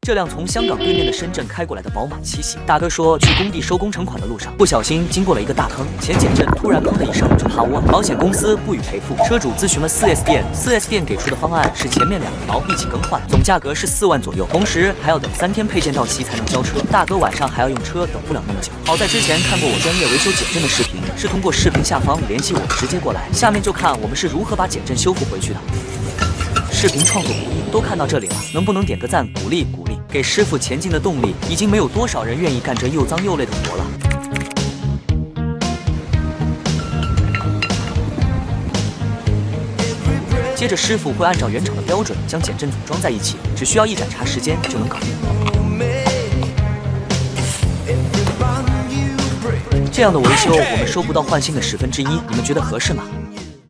这辆从香港对面的深圳开过来的宝马七系，大哥说去工地收工程款的路上，不小心经过了一个大坑，前减震突然砰的一声就趴窝了，保险公司不予赔付。车主咨询了 4S 店，4S 店给出的方案是前面2条一起更换，总价格是4万左右，同时还要等3天配件到期才能交车。大哥晚上还要用车，等不了那么久。好在之前看过我专业维修减震的视频，是通过视频下方联系我直接过来。下面就看我们是如何把减震修复回去的。视频创作鼓励都看到这里了，能不能点个赞鼓励鼓励，给师傅前进的动力？已经没有多少人愿意干这又脏又累的活了。接着师傅会按照原厂的标准将减震组装在一起，只需要1盏茶时间就能搞定。这样的维修我们收不到换新的1/10，你们觉得合适吗？